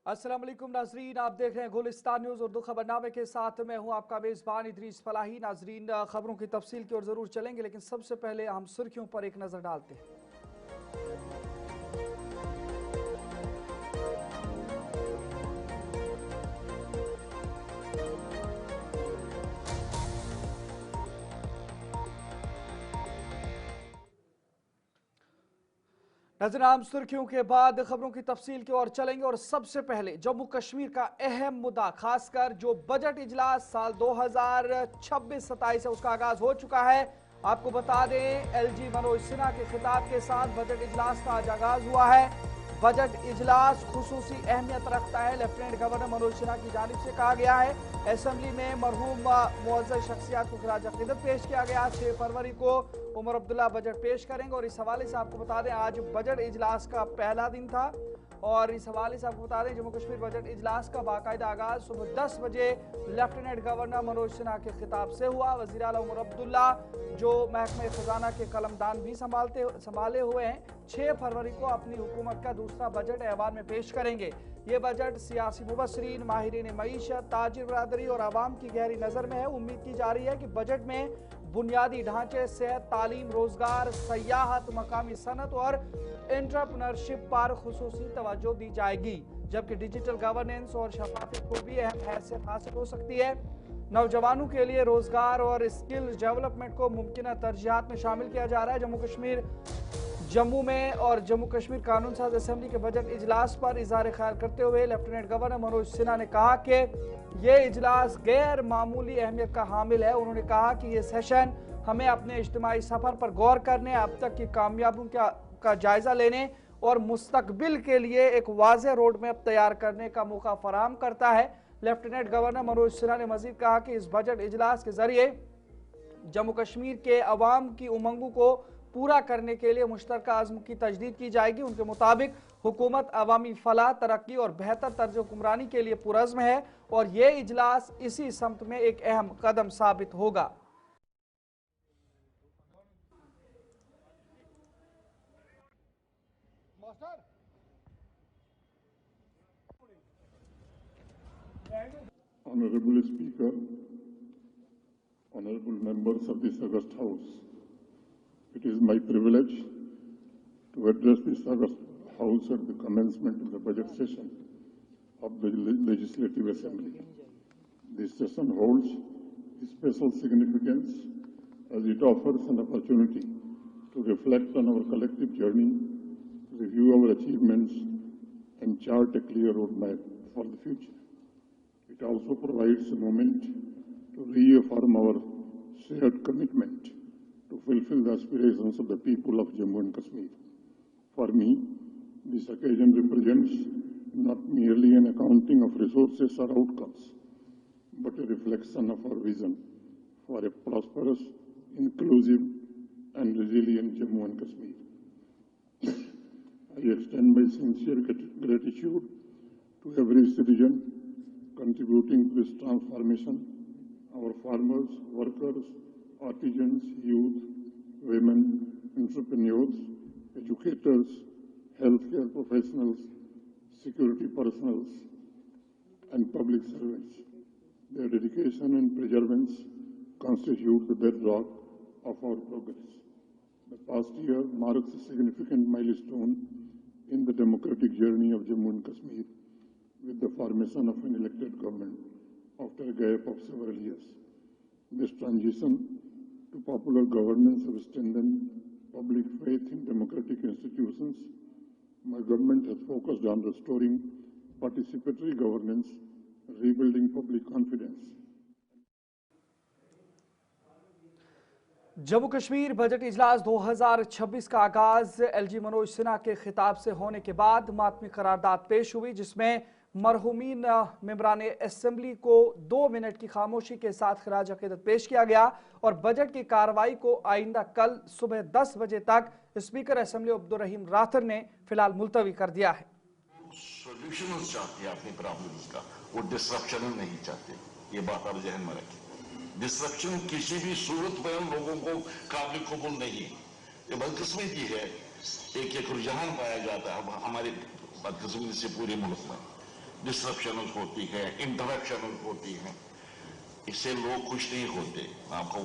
अस्सलाम वालेकुम नाजरीन, आप देख रहे हैं गुलिस्तान न्यूज़ उर्दू खबरनामे के साथ मैं हूं आपका मेज़बान इदरीस फलाही। नाजरीन, खबरों की तफसील की ओर ज़रूर चलेंगे, लेकिन सबसे पहले हम सुर्खियों पर एक नज़र डालते हैं। नजर आम सुर्खियों के बाद खबरों की तफसील की ओर चलेंगे और सबसे पहले जम्मू कश्मीर का अहम मुद्दा, खासकर जो बजट इजलास साल 2026-27 है उसका आगाज हो चुका है। आपको बता दें, एलजी मनोज सिन्हा के खिताब के साथ बजट इजलास का आज आगाज हुआ है। बजट इजलास खुसूसी अहमियत रखता है, लेफ्टिनेंट गवर्नर मनोज सिन्हा की जानिब से कहा गया है। असेंबली में मरहूम मुअज़्ज़ज़ शख्सियात को खिराज अक़ीदत पेश किया गया। 6 फरवरी को उमर अब्दुल्ला बजट पेश करेंगे और इस हवाले से आपको बता दें आज बजट इजलास का पहला दिन था और इस हवाले से आपको बता दें जम्मू कश्मीर बजट इजलास का बाकायदा आगाज सुबह 10 बजे लेफ्टिनेंट गवर्नर मनोज सिन्हा के खिताब से हुआ। वज़ीर आला उमर अब्दुल्ला जो महकमे खजाना के कलमदान भी संभाले हुए हैं, 6 फरवरी को अपनी हुकूमत का दूसरा बजट ऐवान में पेश करेंगे। ये बजट सियासी मुबस्सिरीन, माहिरीन मईशत, ताजिर बरादरी और आवाम की गहरी नज़र में है। उम्मीद की जा रही है कि बजट में बुनियादी ढांचे, सेहत, तालीम, रोजगार, सयाहत, मकामी सनत और एंटरप्रेन्योरशिप पर खुसूसी तवज्जो दी जाएगी, जबकि डिजिटल गवर्नेंस और शफाफियत को भी अहम हैसियत हासिल हो सकती है। नौजवानों के लिए रोजगार और स्किल डेवलपमेंट को मुमकिन तरजीहात में शामिल किया जा रहा है। जम्मू में और जम्मू कश्मीर कानून साज असेंबली के बजट इजलास पर इजहार ख्याल करते हुए लेफ्टिनेंट गवर्नर मनोज सिन्हा ने कहा कि ये इजलास गैर मामूली अहमियत का हामिल है। उन्होंने कहा कि ये सेशन हमें अपने इज्तिमाई सफर पर गौर करने, अब तक की कामयाबियों का जायजा लेने और मुस्तकबिल के लिए एक वाज़ेह रोड मैप तैयार करने का मौका फराहम करता है। लेफ्टिनेंट गवर्नर मनोज सिन्हा ने मजीद कहा कि इस बजट इजलास के जरिए जम्मू कश्मीर के अवाम की उमंगों को पूरा करने के लिए मुश्तरका आज़म की तजदीद की जाएगी। उनके मुताबिक हुकूमत अवामी फलाह, तरक्की और बेहतर तर्ज हुक्मरानी के लिए पुरज़्म है और ये इजलास इसी समत में एक अहम कदम साबित होगा। Honorable Speaker, honorable members of this august House, it is my privilege to address this august House at the commencement of the budget session of the Legislative Assembly. This session holds special significance as it offers an opportunity to reflect on our collective journey, review our achievements, and chart a clear roadmap for the future. It also provides a moment to reaffirm our shared commitment to fulfill the aspirations of the people of Jammu and Kashmir. For me, this occasion represents not merely an accounting of resources or outcomes, but a reflection of our vision for a prosperous, inclusive, and resilient Jammu and Kashmir. I extend my sincere gratitude to every citizen contributing to this transformation, our farmers, workers, artisans, youth, women, entrepreneurs, educators, healthcare professionals, security personnel, and public servants. Their dedication and perseverance constitute the bedrock of our progress. The past year marks a significant milestone in the democratic journey of Jammu and Kashmir, with the formation of an elected government after a gap of several years. This transition to popular governance has strengthened public faith in democratic institutions. My government has focused on restoring participatory governance, rebuilding public confidence. Jammu Kashmir budget इजलास 2026 का आगाज LG Manoj Sinha के खिताब से होने के बाद मातमी करारदाद पेश हुई, जिसमें मरहूमीन मेंबरान असेंबली को 2 मिनट की खामोशी के साथ खिराज अक़ीदत पेश किया गया और बजट की कार्रवाई को आइंदा कल सुबह 10 बजे तक स्पीकर असेंबली अब्दुल रहीम राथर ने फिलहाल मुलतवी कर दिया है। सॉल्यूशन चाहते हैं अपनी प्रॉब्लम्स का, वो डिस्ट्रप्शन नहीं चाहते। ये बात आप जहन में रखें। डिस्ट्रप्शन किसी भी सूरत में हम लोगों को काबिल कबूल नहीं है। ये बदकिस्मती है, एक रुझान पाया जाता है हमारे बदकिस्मती से पूरे मुल्क में। डिस्ट्रप्शन होती है, इंटरप्शन होती है, इससे लोग खुश नहीं होते। मैं आपको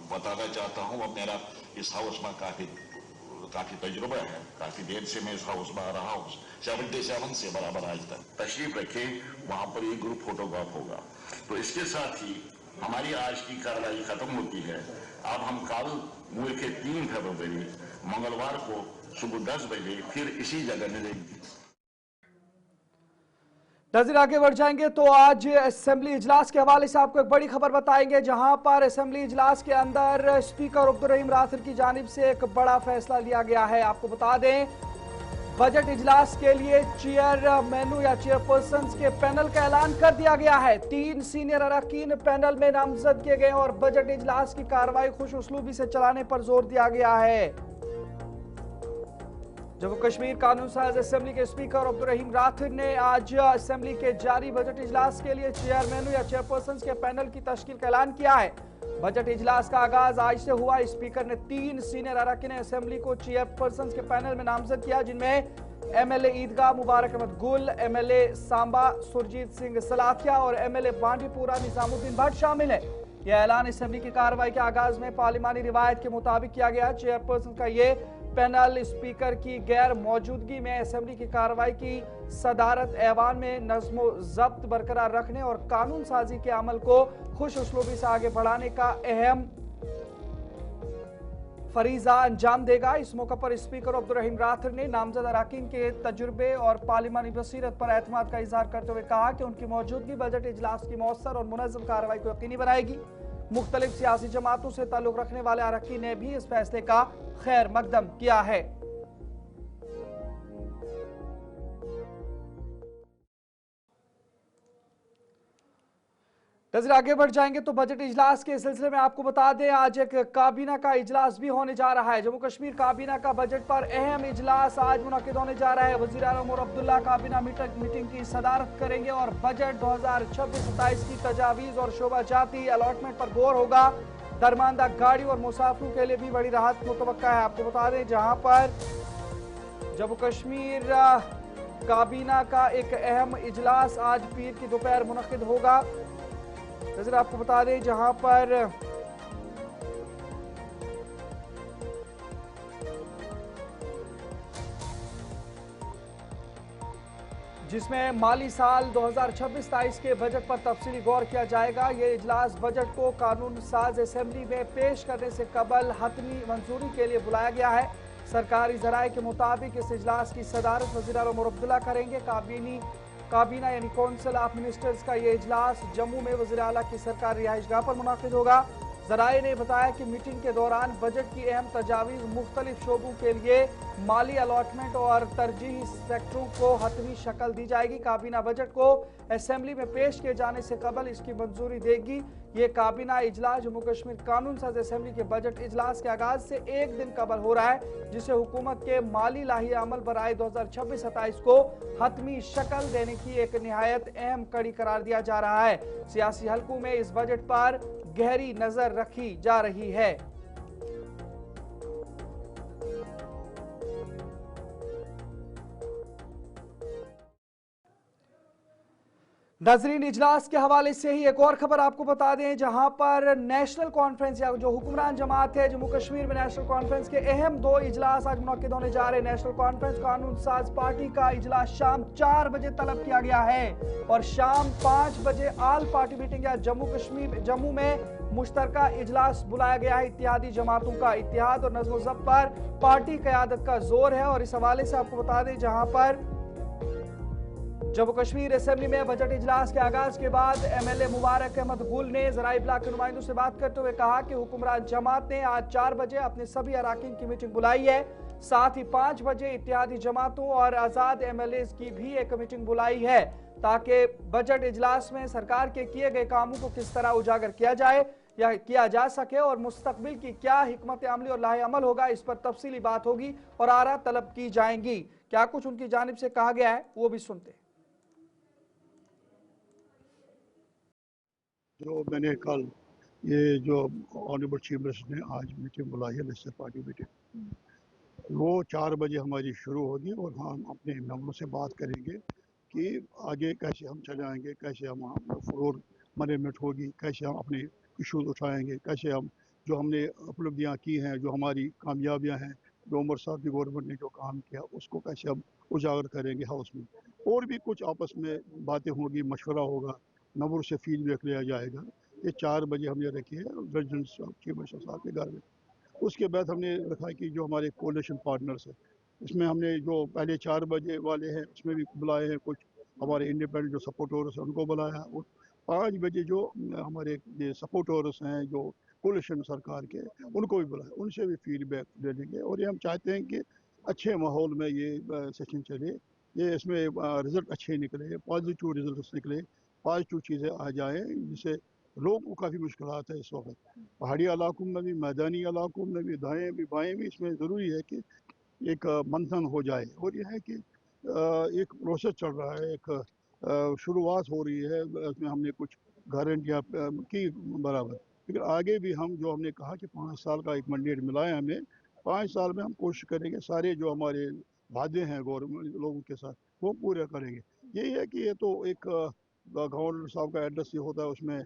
बताना चाहता हूं, अब मेरा इस हाउस में काफी तजुर्बा है, काफी देर से मैं इस हाउस में आ रहा हूं, 77 से बराबर आज तक। तशरीफ रखे, वहां पर एक ग्रुप फोटोग्राफ होगा। तो इसके साथ ही हमारी आज की कार्रवाई खत्म होती है। अब हम कल मुल्क के 3 फरवरी मंगलवार को सुबह 10 बजे फिर इसी जगह मिलेंगे। नजर आगे बढ़ जाएंगे तो आज असेंबली इजलास के हवाले से आपको एक बड़ी खबर बताएंगे, जहां पर असेंबली इजलास के अंदर स्पीकर अब्दुल रहीम राथिर की जानिब से एक बड़ा फैसला लिया गया है। आपको बता दें, बजट इजलास के लिए चेयरमैन या चेयरपर्सन के पैनल का ऐलान कर दिया गया है। 3 सीनियर अरकान पैनल में नामजद किए गए और बजट इजलास की कार्रवाई खुश उसलूबी से चलाने पर जोर दिया गया है। जम्मू कश्मीर कानून साज असेंबली के स्पीकर अब्दुल रहीम राथिर ने आज असेंबली के जारी बजट इजलास के लिए चेयरमैन या चेयरपर्सन के पैनल की तश्कील का ऐलान किया है। बजट इजलास का आगाज आज से हुआ। स्पीकर ने 3 सीनियर अरकान असेंबली को चेयरपर्सन के पैनल में नामजद किया, जिनमें एमएलए ईदगाह मुबारक अहमद गुल, एमएलए सांबा सुरजीत सिंह सलाथिया और एमएलए बांडीपुरा निजामुद्दीन भट्ट शामिल है। यह ऐलान असेंबली की कार्रवाई के आगाज में पार्लिमानी रिवायत के मुताबिक किया गया। चेयरपर्सन का ये पैनल स्पीकर की गैर मौजूदगी में असेंबली की कार्रवाई की सदारत, ऐवान में नज़्म ज़ब्त बरकरार रखने और कानून साजी के अमल को खुश उसलूबी से आगे बढ़ाने का अहम फरीजा अंजाम देगा। इस मौके पर स्पीकर अब्दुल रहीम राथिर ने नामजद अरकान के तजुर्बे और पार्लिमानी बसीरत पर एतमाद का इजहार करते हुए कहा कि उनकी मौजूदगी बजट इजलास की मौसर और मुनज़्ज़म कार्रवाई को यकीनी बनाएगी। मुख्तलिफ सियासी जमातों से ताल्लुक रखने वाले अरकान ने भी इस फैसले का खैर मकदम किया है। नजर आगे बढ़ जाएंगे तो बजट इजलास के सिलसिले में आपको बता दें, आज एक काबीना का इजलास भी होने जा रहा है। जम्मू कश्मीर काबीना का बजट पर अहम इजलास आज मुनक्किद होने जा रहा है। वज़ीर आज़म उमर अब्दुल्ला काबीना मीटिंग की सदारत करेंगे और बजट 2026-27 की तजावीज़ और शोबाजाती अलॉटमेंट पर गौर होगा। दरमानदा गाड़ी और मुसाफिरों के लिए भी बड़ी राहत मुतवक्का है। आपको बता दें, जहां पर जम्मू कश्मीर काबीना का एक अहम इजलास आज पीर की दोपहर मुनक्किद होगा। नजर आपको बता दें, जहां पर जिसमें माली साल 2026-27 के बजट पर तफसीली गौर किया जाएगा। ये इजलास बजट को कानून साज असेंबली में पेश करने से कबल हतमी मंजूरी के लिए बुलाया गया है। सरकारी जराये के मुताबिक इस इजलास की सदारत वज़ीर आज़म उमर अब्दुल्ला करेंगे। काबीना यानी काउंसिल ऑफ मिनिस्टर्स का ये इजलास जम्मू में वज़ीर आला की सरकारी रिहाइशगाह पर मुनाकिद होगा। जराये ने बताया कि मीटिंग के दौरान बजट की अहम तजावीज़, मुख्तलिफ शोबों के लिए माली अलॉटमेंट और तरजीही सेक्टरों को हतमी शक्ल दी जाएगी। काबीना बजट को असेंबली में पेश किए जाने से कबल इसकी मंजूरी देगी। ये काबीना इजलास जम्मू कश्मीर कानून साज असेंबली के बजट इजलास के आगाज से एक दिन कबल हो रहा है, जिसे हुकूमत के माली लाहिया अमल बराए 2026-27 को हतमी शक्ल देने की एक निहायत अहम कड़ी करार दिया जा रहा है। सियासी हलकों में इस बजट पर गहरी नजर रखी जा रही है। नाज़रीन, इजलास के हवाले से ही एक और खबर आपको बता दें, जहां पर नेशनल कॉन्फ्रेंस या जो हुक्मरान जमात है जम्मू कश्मीर में, नेशनल कॉन्फ्रेंस के अहम 2 इजलास आज मुनक्किद होने जा रहे हैं। नेशनल कॉन्फ्रेंस कानून साज पार्टी का इजलास शाम 4 बजे तलब किया गया है और शाम 5 बजे आल पार्टी मीटिंग या जम्मू में मुश्तरका इजलास बुलाया गया है। इत्तेहादी जमातों का इत्तेहाद और नज़्म ज़ब्त पर पार्टी क़यादत का जोर है। और इस हवाले से आपको बता दें, जहां पर जम्मू कश्मीर असेंबली में बजट इजलास के आगाज के बाद एमएलए मुबारक अहमद गुल ने ज़राए इब्लाग के नुमाइंदों से बात करते हुए कहा कि हुक्मरान जमात ने आज 4 बजे अपने सभी अरकान की मीटिंग बुलाई है। साथ ही 5 बजे इत्तेहादी जमातों और आज़ाद एमएलए की भी एक मीटिंग बुलाई है, ताकि बजट इजलास में सरकार के किए गए कामों को किस तरह उजागर किया जाए या किया जा सके और मुस्तकबिल की क्या हिकमत अमली और लाहे अमल होगा, इस पर तफसीली बात होगी और आरा तलब की जाएंगी। क्या कुछ उनकी जानिब से कहा गया है, वो भी सुनते हैं। जो मैंने कल ये जो ऑनरेबल चीफ मिनिस्टर ने आज मीटिंग बुलाई है, लेजिस्लेटिव पार्टी मीटिंग, वो 4 बजे हमारी शुरू होगी और हम अपने मेंबरों से बात करेंगे कि आगे कैसे हम चलाएंगे, कैसे हम फ्लोर मैनेजमेंट होगी, कैसे हम अपने इशूज उठाएंगे, कैसे हम जो हमने उपलब्धियाँ की हैं, जो हमारी कामयाबियाँ हैं, जो उमर साहब की गवर्नमेंट ने जो काम किया उसको कैसे हम उजागर करेंगे हाउस में। और भी कुछ आपस में बातें होंगी, मशवरा होगा, नंबर से फीडबैक लिया जाएगा। ये 4 बजे हमने रखी है रेजिडेंस चीफ मिनिस्टर साहब के घर में। उसके बाद हमने रखा कि जो हमारे कोalition पार्टनर्स हैं, इसमें हमने जो पहले 4 बजे वाले हैं उसमें भी बुलाए हैं, कुछ हमारे इंडिपेंडेंट जो सपोर्टर्स हैं उनको बुलाया, और 5 बजे जो हमारे ये सपोर्टर्स हैं जो कोalition सरकार के, उनको भी बुलाया, उनसे भी फीडबैक ले लेंगे। और ये हम चाहते हैं कि अच्छे माहौल में ये सेशन चले, ये इसमें रिजल्ट अच्छे निकले, पॉजिटिव रिजल्ट निकले, पॉजिटिव चीज़ें आ जाएँ, जिससे लोगों को काफ़ी मुश्किलात है इस वक्त। पहाड़ी इलाकों में भी, मैदानी इलाकों में भी, दाएँ भी बाएँ भी, इसमें ज़रूरी है कि एक मंथन हो जाए। और यह है कि एक प्रोसेस चल रहा है, एक शुरुआत हो रही है, इसमें हमने कुछ गारंटियाँ की बराबर, लेकिन आगे भी हम जो हमने कहा कि 5 साल का एक मैंडेट मिला है हमें, 5 साल में हम कोशिश करेंगे सारे जो हमारे वादे हैं गवर्नमेंट लोगों के साथ वो पूरे करेंगे। यही है कि ये तो एक गवर्नर साहब का एड्रेस ये होता है, उसमें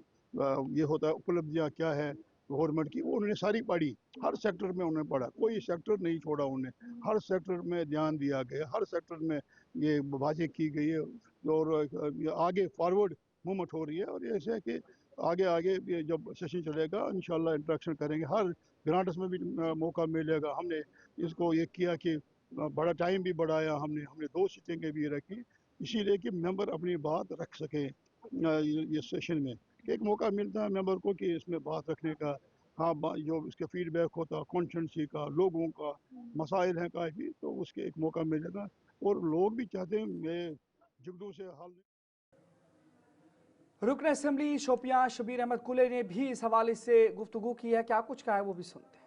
ये होता है उपलब्धियाँ क्या है गवर्नमेंट की, वो उन्होंने सारी पढ़ी, हर सेक्टर में उन्होंने पढ़ा, कोई सेक्टर नहीं छोड़ा उन्होंने, हर सेक्टर में ध्यान दिया गया, हर सेक्टर में ये बातें की गई है, और ये आगे फॉरवर्ड मूवमेंट हो रही है। और ऐसे है कि आगे आगे ये जब सेशन चलेगा इंशाल्लाह इंटरेक्शन करेंगे, हर ग्रांट्स में भी मौका मिलेगा। हमने इसको ये किया कि बड़ा टाइम भी बढ़ाया, हमने हमने 2 सीटिंगें भी रखी, इसीलिए कि मेंबर अपनी बात रख सकें ये सेशन में। एक मौका मिलता है मेंबर को कि इसमें बात रखने का, हाँ जो इसके फीडबैक होता, कॉन्स्टिट्यूंसी का, लोगों का मसाइल हैं काफ़ी, तो उसके एक मौका मिलेगा। और लोग भी चाहते हैं मैं जुगनू से हाल रुकन असेंबली शोपियां शबीर अहमद कुले ने भी इस हवाले से गुफ्तगू की है, क्या कुछ कहा है वो भी सुनते हैं।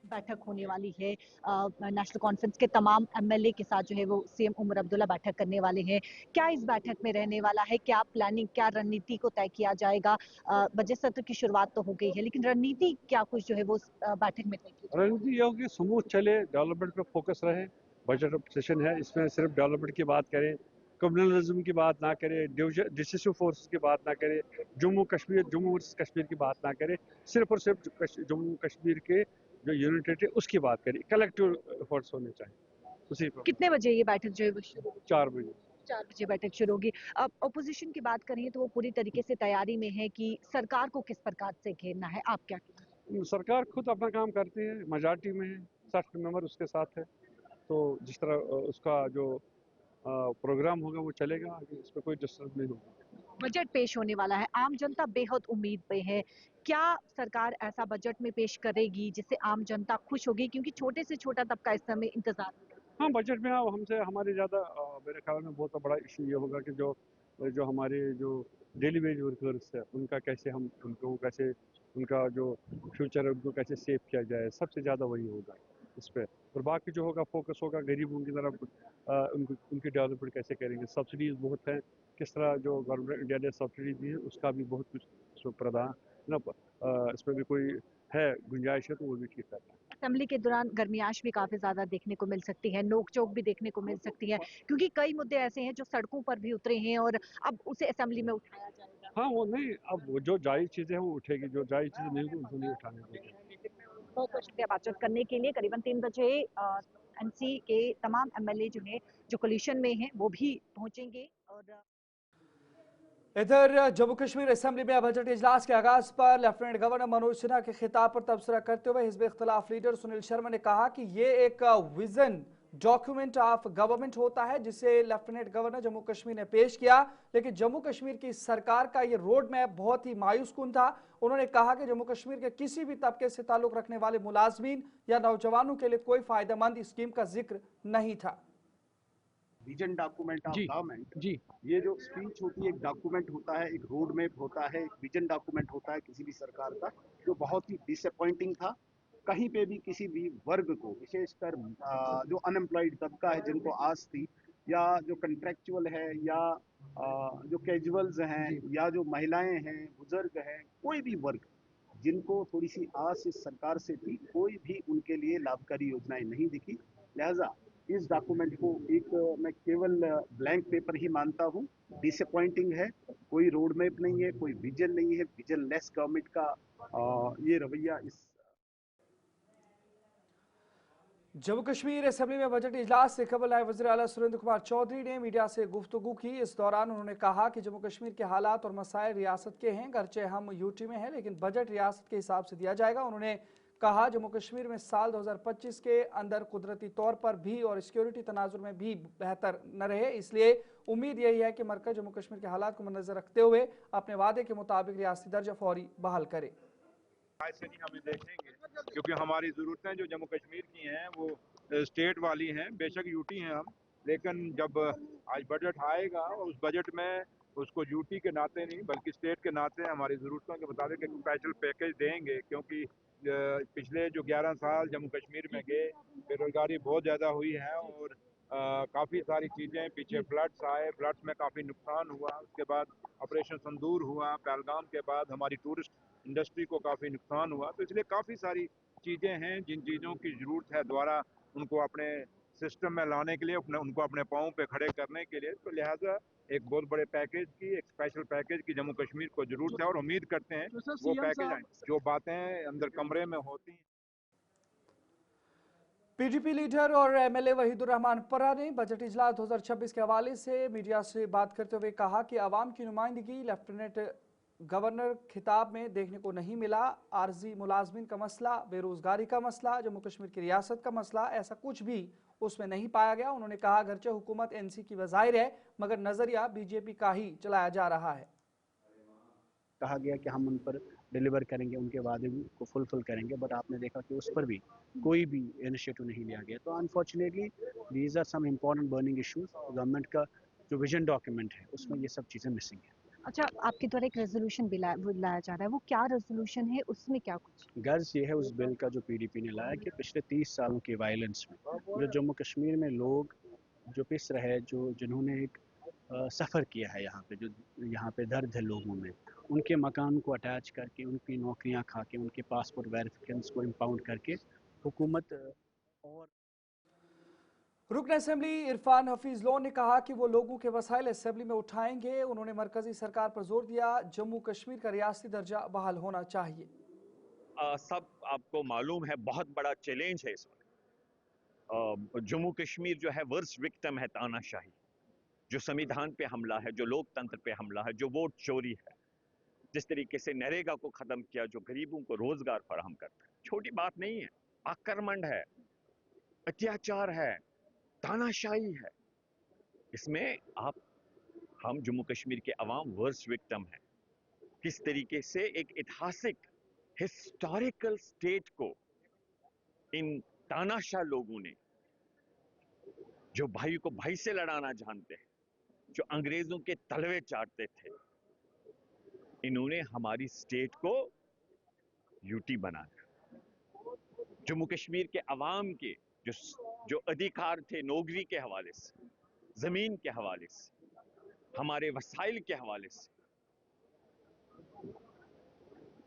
बैठक होने वाली है नेशनल कॉन्फ्रेंस के तमाम एमएलए के साथ जो है वो सीएम उमर अब्दुल्ला बैठक करने वाले हैं। क्या इस बैठक में रहने वाला है, क्या प्लानिंग, क्या रणनीति को तय किया जाएगा? बजट सत्र की शुरुआत तो हो गई है, लेकिन रणनीति क्या कुछ जो है वो बैठक में तय की जाएगी? रणनीति ये होगी स्मूथ चले, डेवलपमेंट पे फोकस रहे। बजट सेशन है, इसमें सिर्फ डेवलपमेंट की बात करें, कम्युनलिज्म की बात ना करें, डिसिसिव फोर्सेस की बात ना करें, जम्मू वर्सेस कश्मीर की बात ना करें, सिर्फ और सिर्फ जम्मू कश्मीर के जो यूनिटेड है उसकी बात करें। कलेक्टिव एफर्ट्स होने चाहिए उसी पर। कितने बजे ये बैठक जो है वो शुरू होगी? 4 बजे 4 बजे बैठक शुरू होगी। अब ऑपोजिशन की बात करें तो वो पूरी तरीके से तैयारी में है कि सरकार को किस प्रकार से घेरना है, आप क्या कहते हैं? सरकार खुद अपना काम करती है, मेजॉरिटी में है, 60 मेंबर उसके साथ है, तो जिस तरह उसका जो प्रोग्राम होगा वो चलेगा आगे, इसमें कोई डिस्टर्ब नहीं होगा। बजट पेश होने वाला है, आम जनता बेहद उम्मीद पे है। क्या सरकार ऐसा बजट में पेश करेगी जिससे आम जनता खुश होगी, क्योंकि छोटे से छोटा तबका इस समय इंतजार में है? हाँ, बजट में अब हमसे हमारे ज़्यादा मेरे ख्याल में बहुत बड़ा इशू ये होगा कि जो जो हमारे जो डेली वेज वर्कर्स है उनका कैसे हम उनको कैसे उनका जो फ्यूचर है उनको कैसे सेव किया जाए, सबसे ज़्यादा वही होगा इस पे। और बाकी जो होगा फोकस होगा गरीबों की तरफ, उनकी डेवलपमेंट कैसे करेंगे। सब्सिडीज़ बहुत हैं, किस तरह जो गवर्नमेंट इंडिया ने सब्सिडी दी है उसका भी बहुत कुछ प्रावधान ना, इसमें भी कोई है गुंजाइश है तो वो भी ठीक करना है। असेंबली के दौरान गर्मियाश भी काफी ज्यादा देखने को मिल सकती है, नोकझोंक भी देखने को मिल सकती है, क्योंकि कई मुद्दे ऐसे हैं जो सड़कों पर भी उतरे हैं और अब उसे असेंबली में उठाया जाएगा। हाँ, वो नहीं, अब वो जो जायज़ चीज़ें हैं वो उठेगी, जो जायज़ चीज़ें नहीं होगी उनको नहीं उठाने देंगे। बहुत बहुत शुक्रिया बातचीत करने के लिए। करीबन 3 बजे एनसी के तमाम एमएलए जो है जो कोलिशन में हैं वो भी पहुंचेंगे। और इधर जम्मू कश्मीर असेंबली में बजट इजलास के आगाज पर लेफ्टिनेंट गवर्नर मनोज सिन्हा के खिताब पर तबसरा करते हुए हिजब इख्तिलाफ लीडर सुनील शर्मा ने कहा कि ये एक विजन डॉक्यूमेंट ऑफ गवर्नमेंट होता है जिसे लेफ्टिनेंट गवर्नर जम्मू कश्मीर ने पेश किया, लेकिन जम्मू कश्मीर की सरकार का ये रोड मैप बहुत ही मायूस कुन था। उन्होंने कहा कि जम्मू कश्मीर के किसी भी तबके से ताल्लुक रखने वाले मुलाजमीन या नौजवानों के लिए कोई फायदेमंद स्कीम का जिक्र नहीं था। विजन डॉक्यूमेंट ऑफ गवर्नमेंट, जी ये जो स्पीच होती है एक डॉक्यूमेंट होता है, एक रोड मैप होता है, एक विजन डॉक्यूमेंट होता है किसी भी सरकार का, जो बहुत ही डिसअपॉइंटिंग था। कहीं पे भी किसी भी वर्ग को, विशेषकर जो अनएम्प्लॉयड तबका है जिनको आस थी, या जो कंट्रेक्चुअल है, या जो कैजुअल्स हैं, या जो महिलाएं हैं, बुजुर्ग हैं, कोई भी वर्ग जिनको थोड़ी सी आस इस सरकार से थी, कोई भी उनके लिए लाभकारी योजनाएं नहीं दिखी। लिहाजा इस डॉक्यूमेंट को एक मैं केवल ब्लैंक पेपर ही मानता हूँ। डिसअपॉइंटिंग है, कोई रोड मैप नहीं है, कोई विजन नहीं है, विजन लेस गवर्नमेंट का ये रवैया इस जम्मू कश्मीर असेंबली में बजट इजलास से कबल आए वज़ीर आला सुरेंद्र कुमार चौधरी ने मीडिया से गुफ्तगू की। इस दौरान उन्होंने कहा कि जम्मू कश्मीर के हालात और मसाइल रियासत के हैं, गर्चे हम यूटी में हैं लेकिन बजट रियासत के हिसाब से दिया जाएगा। उन्होंने कहा जम्मू कश्मीर में साल 2025 के अंदर कुदरती तौर पर भी और सिक्योरिटी तनाजुर में भी बेहतर न रहे, इसलिए उम्मीद यही है कि मरकज जम्मू कश्मीर के हालात को मद्देनजर रखते हुए अपने वादे के मुताबिक रियासती दर्जा फौरी बहाल करे। ऐसे नहीं हमें देखेंगे, क्योंकि हमारी ज़रूरतें जो जम्मू कश्मीर की हैं वो स्टेट वाली हैं। बेशक यूटी हैं हम, लेकिन जब आज बजट आएगा उस बजट में उसको यूटी के नाते नहीं बल्कि स्टेट के नाते हमारी ज़रूरतों के मुताबिक एक स्पेशल पैकेज देंगे। क्योंकि पिछले जो 11 साल जम्मू कश्मीर में गए, बेरोजगारी बहुत ज़्यादा हुई है और काफ़ी सारी चीज़ें, पीछे फ्लड्स आए, फ्लड्स में काफ़ी नुकसान हुआ, उसके बाद ऑपरेशन संदूर हुआ, पहलगाम के बाद हमारी टूरिस्ट इंडस्ट्री को काफ़ी नुकसान हुआ। तो इसलिए काफ़ी सारी चीज़ें हैं जिन चीज़ों की ज़रूरत है दोबारा उनको अपने सिस्टम में लाने के लिए, उनको अपने पाँव पे खड़े करने के लिए। तो लिहाजा एक बहुत बड़े पैकेज की, एक स्पेशल पैकेज की जम्मू कश्मीर को ज़रूरत है और उम्मीद करते हैं वो पैकेज आए। जो बातें अंदर कमरे में होती हैं। पीडीपी लीडर और एमएलए वहीदुर रहमान परा ने बजट इजलास 2026 के हवाले से मीडिया से बात करते हुए कहा कि आवाम की नुमाइंदगी लेफ्टिनेंट गवर्नर खिताब में देखने को नहीं मिला। आर्जी मुलाजमिन का मसला, बेरोजगारी का मसला, जम्मू कश्मीर की रियासत का मसला, ऐसा कुछ भी उसमें नहीं पाया गया। उन्होंने कहा अगरचे हुकूमत एनसी की वज़ाहिर है मगर नजरिया बीजेपी का ही चलाया जा रहा है। कहा गया कि हम उन पर डिलीवर करेंगे, उनके वादे को फुलफिल करेंगे, बट आपने देखा कि उस पर भी कोई भी इनिशिएटिव नहीं लिया गया। तो unfortunately these are some important burning issues. Government का जो विजन डॉक्यूमेंट है उसमें ये सब चीज़ें मिसिंग है। अच्छा, आपके द्वारा एक रेजोल्यूशन भी लाया जा रहा है, वो क्या रेजोल्यूशन है, उसमें क्या कुछ? गर्ज ये है उस बिल का जो पीडीपी ने लाया कि पिछले 30 सालों की वायलेंस में जो जम्मू कश्मीर में लोग जो पिस रहे, जो जिन्होंने एक सफ़र किया है यहाँ पे, जो यहाँ पे दर्द है लोगों में, उनके मकान को अटैच करके, उनकी नौकरियाँ खा के, उनके पासपोर्ट वेरिफिकेशंस को इम्पाउंड करके हुकूमत और रुकन असेंबली इरफान हफीज लोन ने कहा कि वो लोगों के वसाइल असेंबली में उठाएंगे। उन्होंने मरकजी सरकार पर जोर दिया जम्मू कश्मीर का रियासती दर्जा बहाल होना चाहिए। सब आपको मालूम है बहुत बड़ा चैलेंज है इस वक्त। जम्मू कश्मीर जो है वर्स्ट विक्टिम है तानाशाही, जो संविधान पे हमला है, जो लोकतंत्र पे हमला है, जो वोट चोरी है, जिस तरीके से नरेगा को खत्म किया जो गरीबों को रोजगार फराहम करता है। छोटी बात नहीं है, आक्रमण है, अत्याचार है, तानाशाही है। इसमें हम जम्मू कश्मीर के अवाम वर्स्ट विक्टिम है। किस तरीके से एक ऐतिहासिक हिस्टोरिकल स्टेट को इन तानाशाह लोगों ने, जो भाई को भाई से लड़ाना जानते हैं, जो अंग्रेजों के तलवे चाटते थे, इन्होंने हमारी स्टेट को यूटी बनाया। जम्मू कश्मीर के अवाम के जो अधिकार थे नौकरी के हवाले से, जमीन के हवाले से, हमारे वसाइल के हवाले से,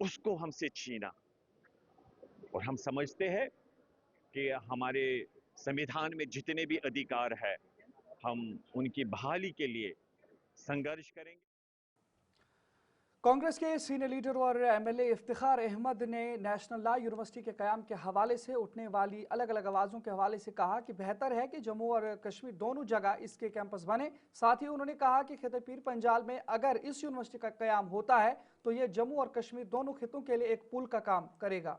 उसको हमसे छीना। और हम समझते हैं कि हमारे संविधान में जितने भी अधिकार है हम उनकी बहाली के लिए संघर्ष करेंगे। कांग्रेस के सीनियर लीडर और एमएलए इफ्तिखार अहमद ने नेशनल लॉ यूनिवर्सिटी के क़याम के हवाले से उठने वाली अलग अलग आवाज़ों के हवाले से कहा कि बेहतर है कि जम्मू और कश्मीर दोनों जगह इसके कैंपस बने। साथ ही उन्होंने कहा कि खिते पीर पंजाल में अगर इस यूनिवर्सिटी का क़याम होता है तो ये जम्मू और कश्मीर दोनों खितों के लिए एक पुल का काम करेगा।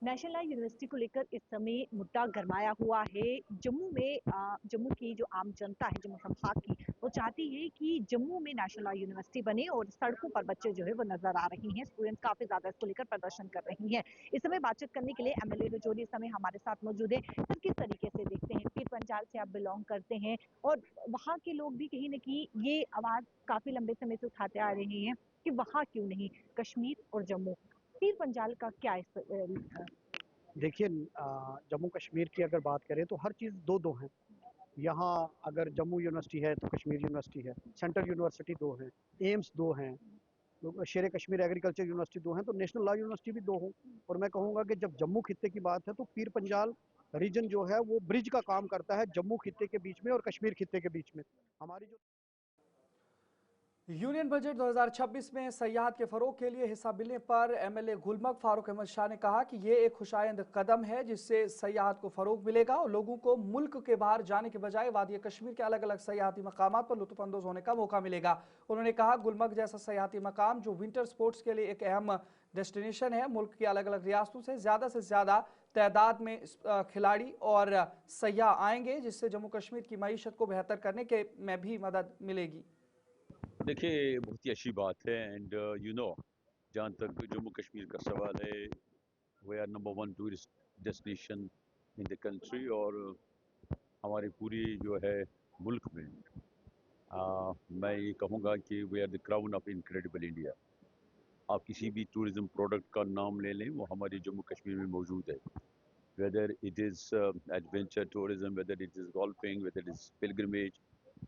नेशनल लॉ यूनिवर्सिटी को लेकर इस समय मुद्दा गरमाया हुआ है। जम्मू में जम्मू की जो आम जनता है, जम्मू संभाग की, वो चाहती है कि जम्मू में नेशनल लॉ यूनिवर्सिटी बने और सड़कों पर बच्चे जो है वो नजर आ रही हैं, स्टूडेंट्स काफी ज्यादा इसको लेकर प्रदर्शन कर रही हैं। इस समय बातचीत करने के लिए एमएलए रजौरी इस समय हमारे साथ मौजूद है। सर, किस तरीके से देखते हैं, पीर पंजाल से आप बिलोंग करते हैं और वहाँ के लोग भी कहीं ना कहीं ये आवाज काफी लंबे समय से उठाते आ रहे हैं कि वहाँ क्यों नहीं, कश्मीर और जम्मू, पीर पंजाल का क्या देखिए, जम्मू कश्मीर की अगर बात करें तो हर चीज़ दो दो हैं। यहाँ अगर जम्मू यूनिवर्सिटी है तो कश्मीर यूनिवर्सिटी है, सेंट्रल यूनिवर्सिटी दो हैं, एम्स दो हैं, तो शेर कश्मीर एग्रीकल्चर यूनिवर्सिटी दो हैं, तो नेशनल लॉ यूनिवर्सिटी भी दो हों। और मैं कहूँगा कि जब जम्मू खित्ते की बात है तो पीर पंजाल रीजन जो है वो ब्रिज का काम करता है जम्मू खित्ते के बीच में और कश्मीर खित्ते के बीच में। हमारी जो यूनियन बजट 2026 में सयाहत के फरोग के लिए हिस्सा मिलने पर एमएलए गुलमर्ग फारूक अहमद शाह ने कहा कि ये एक खुशाइंद कदम है जिससे सयाहत को फरोग मिलेगा और लोगों को मुल्क के बाहर जाने के बजाय वादी कश्मीर के अलग अलग सयाहती मकामात पर लुत्फअंदोज होने का मौका मिलेगा। उन्होंने कहा गुलमर्ग जैसा सयाहती मकाम जो विंटर स्पोर्ट्स के लिए एक अहम डेस्टिनेशन है, मुल्क की अलग अलग रियासतों से ज्यादा तादाद में खिलाड़ी और सयाह आएंगे जिससे जम्मू कश्मीर की मईशत को बेहतर करने के में भी मदद मिलेगी। देखिए बहुत ही अच्छी बात है एंड जहाँ तक जम्मू कश्मीर का सवाल है, we are number 1 tourist destination in the country और हमारी पूरी जो है मुल्क में मैं ये कहूँगा कि we are the crown of incredible India. आप किसी भी टूरिज्म प्रोडक्ट का नाम ले लें वो हमारे जम्मू कश्मीर में मौजूद है, whether it is adventure tourism, whether it is golfing, whether it is pilgrimage,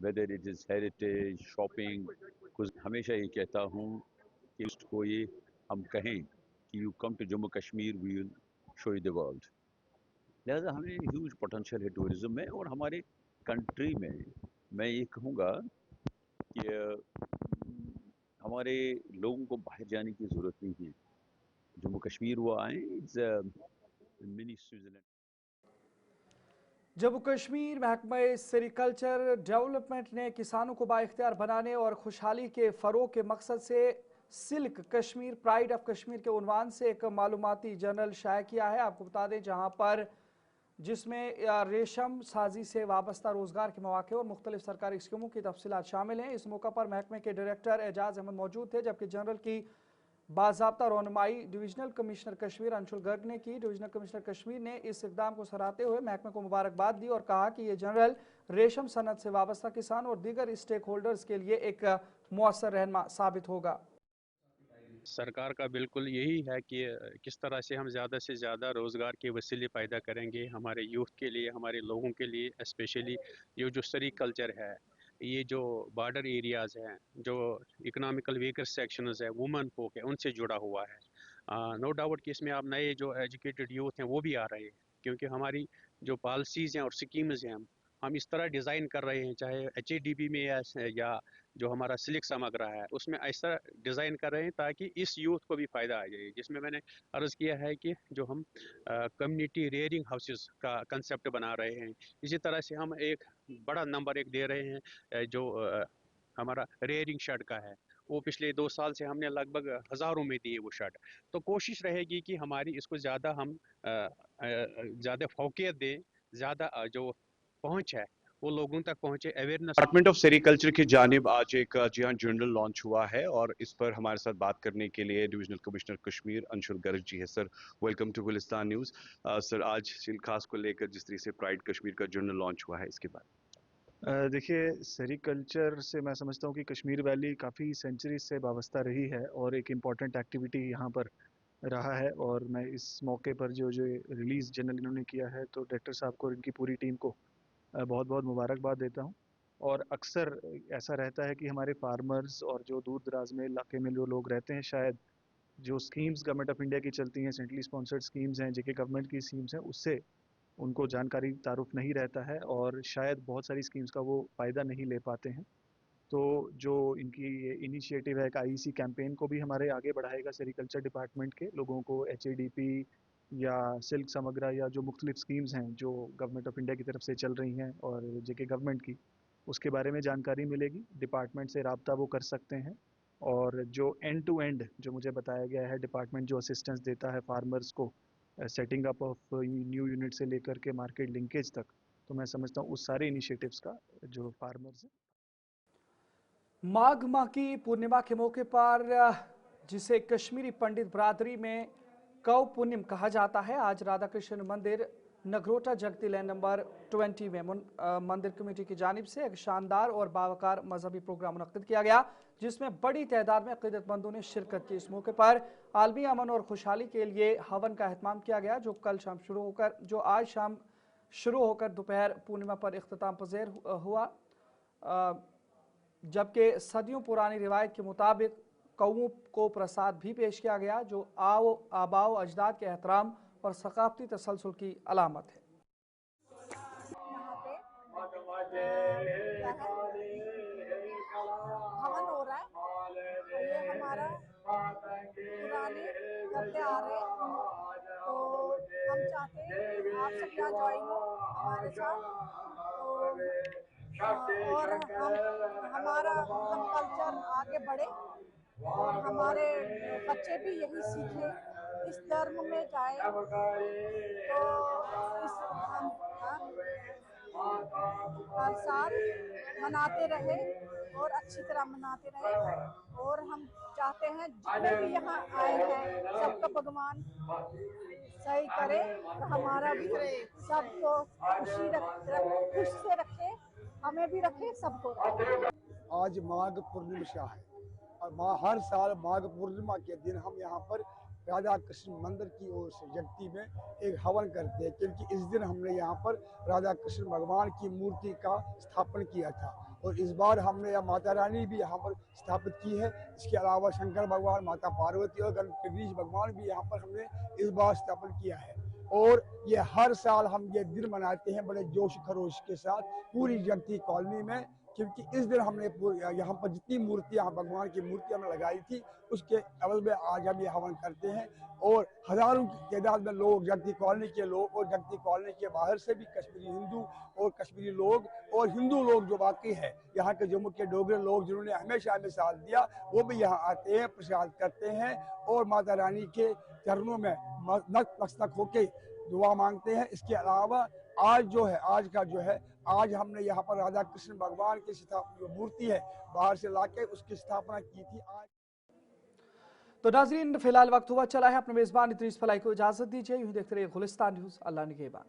whether it is heritage shopping. कुछ हमेशा ये कहता हूँ कि उसको ये हम कहें कि you come to Jammu Kashmir we will show you the world. लिहाजा हमें ह्यूज पोटेंशियल है टूरिज्म में और हमारे कंट्री में मैं ये कहूँगा कि हमारे लोगों को बाहर जाने की ज़रूरत नहीं है, जम्मू कश्मीर वो आए, it's mini Switzerland. Jammu Kashmir महकमा सेरिकल्चर डेवलपमेंट ने किसानों को बाइख्तियार बनाने और खुशहाली के फ़रोग के मकसद से silk Kashmir pride of Kashmir के उन्वान से एक मालूमाती जर्नल शाया किया है। आपको बता दें जहां पर जिसमें रेशम साजी से वाबस्ता रोजगार के मौके और मुख्तलिफ सरकारी स्कीमों की तफसीलात शामिल हैं। इस मौका पर महकमे के डायरेक्टर एजाज अहमद मौजूद थे, जबकि जनरल की बाज़ाब्ता रौनमाई डिवीजनल कमिश्नर कश्मीर अंशुल गर्ग ने की। डिवीजनल कमिश्नर कश्मीर ने इस इकदाम को सराहते हुए महकमे को मुबारकबाद दी और कहा कि ये जनरल रेशम सनत से वाबस्ता किसान और दीगर स्टेक होल्डर्स के लिए एक मुअस्सर रहनुमा साबित होगा। सरकार का बिल्कुल यही है कि किस तरह से हम ज़्यादा से ज़्यादा रोज़गार के वसीले पैदा करेंगे हमारे यूथ के लिए, हमारे लोगों के लिए। स्पेशली ये जो सेरिकल्चर है, ये जो बॉर्डर एरियाज़ हैं, जो इकोनॉमिकल वीकर सेक्शंस है, वुमेन folk है, उनसे जुड़ा हुआ है। नो डाउट कि इसमें आप नए जो एजुकेटेड यूथ हैं वो भी आ रहे हैं, क्योंकि हमारी जो पॉलिसीज़ हैं और स्कीम्स हैं हम इस तरह डिज़ाइन कर रहे हैं, चाहे HADB में या जो हमारा सिल्क समग्र है उसमें ऐसा डिज़ाइन कर रहे हैं ताकि इस यूथ को भी फ़ायदा आ जाए। जिसमें मैंने अर्ज़ किया है कि जो हम कम्युनिटी रेयरिंग हाउसेस का कंसेप्ट बना रहे हैं, इसी तरह से हम एक बड़ा नंबर एक दे रहे हैं जो हमारा रेयरिंग शेड का है। वो पिछले 2 साल से हमने लगभग हज़ारों में दिए वो शेड। तो कोशिश रहेगी कि हमारी इसको ज़्यादा हम ज़्यादा फोकियत दें, ज़्यादा जो पहुँच है वो लोगों तक पहुंचे, अवेयरनेस। डिपार्टमेंट ऑफ सेरिकल्चर की जानिब आज एक जर्नल लॉन्च हुआ है और इस पर हमारे साथ बात करने के लिए डिविजनल कमिश्नर कश्मीर अंशुल गर्ग जी है। Sir welcome to Gulistan news. Sir आज सिल्क खास को लेकर जिस तरह से प्राइड कश्मीर का जर्नल लॉन्च हुआ है इसके बाद देखिए, सेरिकल्चर से मैं समझता हूँ कि कश्मीर वैली काफ़ी सेंचुरी से वाबस्ता रही है और एक इम्पॉर्टेंट एक्टिविटी यहाँ पर रहा है। और मैं इस मौके पर जो रिलीज़ जर्नल इन्होंने किया है तो डायरेक्टर साहब को और इनकी पूरी टीम को बहुत बहुत मुबारकबाद देता हूँ। और अक्सर ऐसा रहता है कि हमारे फार्मर्स और जो दूर दराज में इलाके में जो लोग रहते हैं, शायद जो स्कीम्स गवर्नमेंट ऑफ इंडिया की चलती हैं, सेंट्रली स्पॉन्सर्ड स्कीम्स हैं, जेके गवर्नमेंट की स्कीम्स हैं, उससे उनको जानकारी तारुफ नहीं रहता है और शायद बहुत सारी स्कीम्स का वो फ़ायदा नहीं ले पाते हैं। तो जो इनकी ये इनिशिएटिव है, एक IEC कैंपेन को भी हमारे आगे बढ़ाएगा सेरिकल्चर डिपार्टमेंट के लोगों को HADP या सिल्क समग्रा या जो मुख्तलिफ स्कीम्स हैं जो गवर्नमेंट ऑफ इंडिया की तरफ से चल रही हैं और जेके गवर्नमेंट की, उसके बारे में जानकारी मिलेगी। डिपार्टमेंट से रब्ता वो कर सकते हैं और जो एंड टू एंड जो मुझे बताया गया है, डिपार्टमेंट जो असिस्टेंस देता है फार्मर्स को setting up of new unit से लेकर के मार्केट लिंकेज तक, तो मैं समझता हूँ उस सारे इनिशिएटिव्स का जो फार्मर्स हैं। माघ माह की पूर्णिमा के मौके पर जिसे कश्मीरी पंडित बरादरी में कौ पुनिम कहा जाता है, आज राधा कृष्ण मंदिर नगरोटा जगती लैन नंबर 20 में मंदिर कमेटी की जानिब से एक शानदार और बावकार मजहबी प्रोग्राम मुनक्किद किया गया, जिसमें बड़ी तादाद में अक़ीदतमंदों ने शिरकत की। इस मौके पर आलमी अमन और खुशहाली के लिए हवन का एहतमाम किया गया, जो आज शाम शुरू होकर दोपहर पूर्णिमा पर इख्तिताम पज़ीर हुआ। जबकि सदियों पुरानी रिवायत के मुताबिक कौओं को प्रसाद भी पेश किया गया, जो आबाओ अजदाद के एहतराम और सकाफती तसलसल की अलामत है। हवन हो रहा है। ये हमारा पुराने करते आ रहे हैं, तो हम चाहते हैं आप सब यहाँ ज्वाइन हो हमारे साथ, और हम कल्चर आगे बढ़े और हमारे बच्चे भी यही सीखें, इस धर्म में जाए, तो हम हर साल मनाते रहे और अच्छी तरह मनाते रहे। और हम चाहते हैं जितने भी यहाँ आए हैं सबका भगवान सही करे, तो हमारा भी सबको खुश से रखे, हमें भी रखे, सबको रखे। आज माघ पूर्णिमा है और हर साल माघ पूर्णिमा के दिन हम यहाँ पर राधा कृष्ण मंदिर की ओर से जगती में एक हवन करते हैं, क्योंकि इस दिन हमने यहाँ पर राधा कृष्ण भगवान की मूर्ति का स्थापन किया था और इस बार हमने यहाँ माता रानी भी यहाँ पर स्थापित की है। इसके अलावा शंकर भगवान, माता पार्वती और गणेश भगवान भी यहाँ पर हमने इस बार स्थापन किया है। और ये हर साल हम ये दिन मनाते हैं बड़े जोश खरोश के साथ पूरी जगती कॉलोनी में, क्योंकि इस दिन हमने यहाँ पर जितनी मूर्तियाँ भगवान की मूर्तियाँ हमने लगाई थी उसके अवल में आज हम ये हवन करते हैं। और हजारों की तादाद में लोग, जगती कॉलोनी के लोग और जगती कॉलोनी के बाहर से भी कश्मीरी हिंदू और कश्मीरी लोग और हिंदू लोग जो बाकी है यहाँ के जम्मू के डोगरे लोग जिन्होंने हमेशा हमें साथ दिया, वो भी यहाँ आते हैं, प्रसाद करते हैं और माता रानी के चरणों में नतमस्तक होके दुआ मांगते हैं। इसके अलावा आज आज हमने यहाँ पर राधा कृष्ण भगवान की जो मूर्ति है बाहर से लाके उसकी स्थापना की थी। आज तो नाजरीन फिलहाल वक्त हुआ चला है, अपने मेजबान इद्रीस फलाई को इजाजत दीजिए। यूं देखते रहिए गुलिस्तान न्यूज़। अल्लाह निगहबान।